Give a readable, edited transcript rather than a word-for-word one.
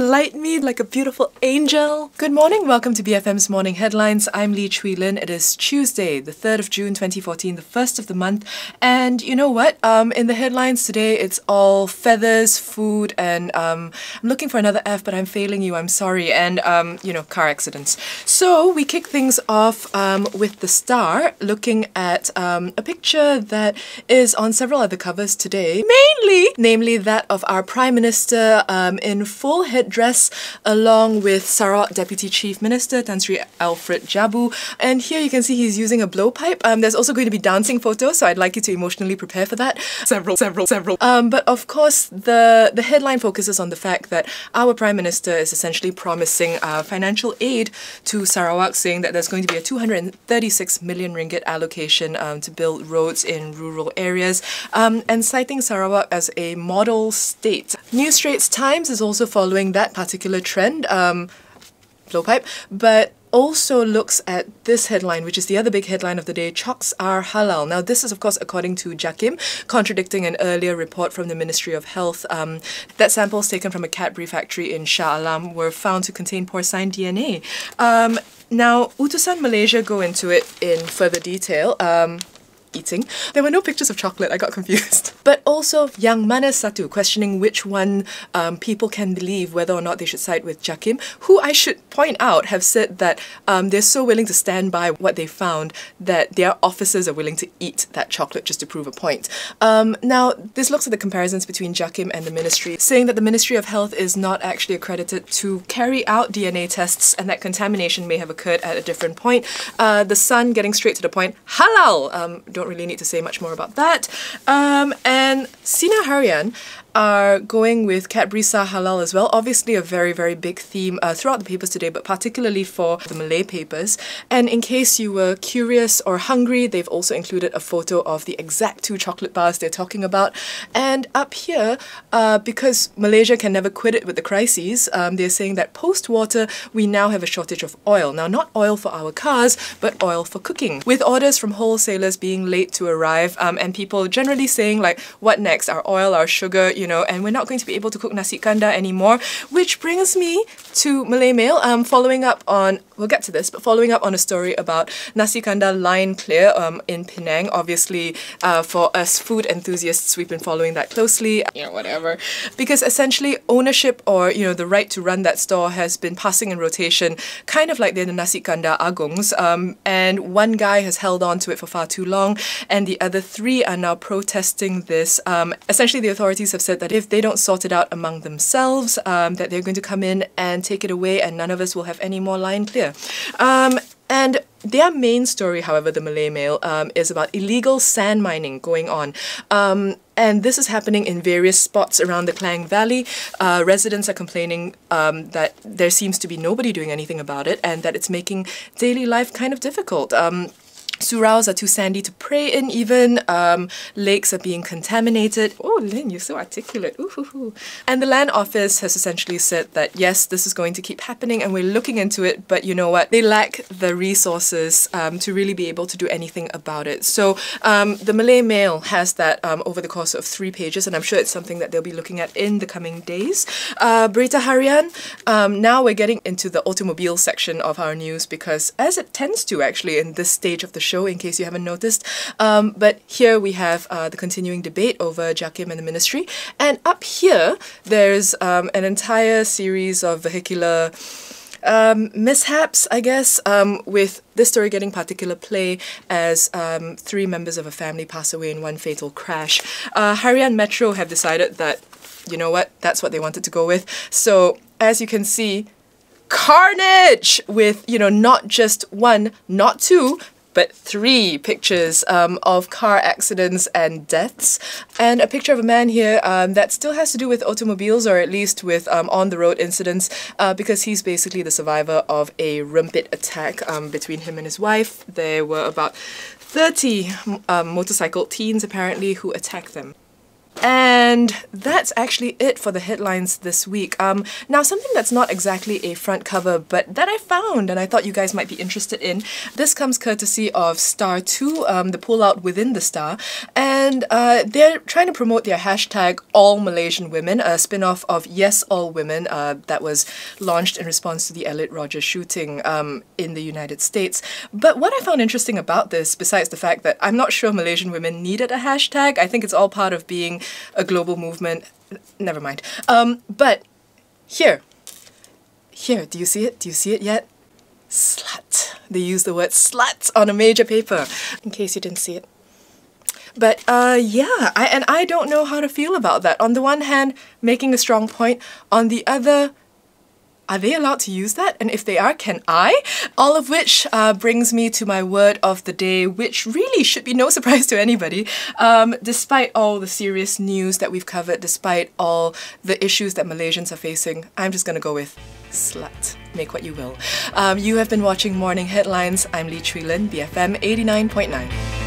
light me like a beautiful angel. Good morning, welcome to BFM's Morning Headlines. I'm Lee Chwi Lynn. It is Tuesday, the 3rd of June 2014, the first of the month. And you know what? In the headlines today, it's all feathers, food, and I'm looking for another F, but I'm failing you, I'm sorry. And, car accidents. So we kick things off with The Star, looking at a picture that is on several other covers today, namely that of our Prime Minister in full headdress, along with Sarawak Deputy Chief Minister Tan Sri Alfred Jabu. And here you can see he's using a blowpipe. There's also going to be dancing photos, so I'd like you to emotionally prepare for that. Several. But of course, the headline focuses on the fact that our Prime Minister is essentially promising financial aid to Sarawak, saying that there's going to be a 236 million ringgit allocation to build roads in rural areas, and citing Sarawak as a model state. New Straits Times is also following that particular trend, blowpipe, but also looks at this headline, which is the other big headline of the day: chalks are halal. Now this is of course according to JAKIM, contradicting an earlier report from the Ministry of Health that samples taken from a Cadbury factory in Shah Alam were found to contain porcine DNA. Now Utusan Malaysia go into it in further detail. Eating. There were no pictures of chocolate, I got confused. But also Yang Mana Satu, questioning which one people can believe, whether or not they should side with JAKIM, who I should point out have said that they're so willing to stand by what they found that their officers are willing to eat that chocolate just to prove a point. Now, this looks at the comparisons between JAKIM and the Ministry, saying that the Ministry of Health is not actually accredited to carry out DNA tests and that contamination may have occurred at a different point. The Sun getting straight to the point: halal! Don't really need to say much more about that. And Sina Harian are going with Cadbury Sah Halal as well. Obviously a very, very big theme throughout the papers today, but particularly for the Malay papers. And in case you were curious or hungry, they've also included a photo of the exact 2 chocolate bars they're talking about. And up here, because Malaysia can never quit it with the crises, they're saying that post-water, we now have a shortage of oil. Now, not oil for our cars, but oil for cooking. With orders from wholesalers being late to arrive, and people generally saying like, what next? Our oil, our sugar, and we're not going to be able to cook nasi kandar anymore. Which brings me to Malay Mail, following up on, we'll get to this, but following up on a story about nasi kandar line clear in Penang. Obviously, for us food enthusiasts, we've been following that closely, whatever. Because essentially ownership or, the right to run that store has been passing in rotation, kind of like they're the nasi kandar agungs, and one guy has held on to it for far too long, and the other 3 are now protesting this. Essentially, the authorities have said that if they don't sort it out among themselves, that they're going to come in and take it away and none of us will have any more line clear. And their main story, however, the Malay Mail, is about illegal sand mining going on. And this is happening in various spots around the Klang Valley. Residents are complaining that there seems to be nobody doing anything about it and that it's making daily life kind of difficult. Suraos are too sandy to pray in even, lakes are being contaminated. Oh, Lynn, you're so articulate. Ooh. And the Land Office has essentially said that yes, this is going to keep happening and we're looking into it, but you know what? They lack the resources to really be able to do anything about it. So the Malay Mail has that over the course of 3 pages, and I'm sure it's something that they'll be looking at in the coming days. Berita Harian, now we're getting into the automobile section of our news because, as it tends to actually in this stage of the show, in case you haven't noticed. But here we have the continuing debate over JAKIM and the Ministry. And up here, there's an entire series of vehicular mishaps, I guess, with this story getting particular play as 3 members of a family pass away in one fatal crash. Harian Metro have decided that, you know what, that's what they wanted to go with. So, as you can see, carnage with, not just 1, not 2, but 3 pictures of car accidents and deaths, and a picture of a man here that still has to do with automobiles, or at least with on-the-road incidents, because he's basically the survivor of a rumpit attack between him and his wife. There were about 30 motorcycle teens apparently who attacked them. And that's actually it for the headlines this week. Now, something that's not exactly a front cover, but that I found and I thought you guys might be interested in. This comes courtesy of Star 2, the pullout within the Star. And and they're trying to promote their hashtag All Malaysian Women, a spin-off of Yes All Women that was launched in response to the Elliot Rogers shooting in the United States. But what I found interesting about this, besides the fact that I'm not sure Malaysian women needed a hashtag, I think it's all part of being a global movement. Never mind. But here, do you see it? Do you see it yet? Slut. They use the word slut on a major paper, in case you didn't see it. But yeah, I don't know how to feel about that. On the one hand, making a strong point. On the other, are they allowed to use that? And if they are, can I? All of which brings me to my word of the day, which really should be no surprise to anybody. Despite all the serious news that we've covered, despite all the issues that Malaysians are facing, I'm just gonna go with slut. Make what you will. You have been watching Morning Headlines. I'm Lee Chwi Lynn, BFM 89.9.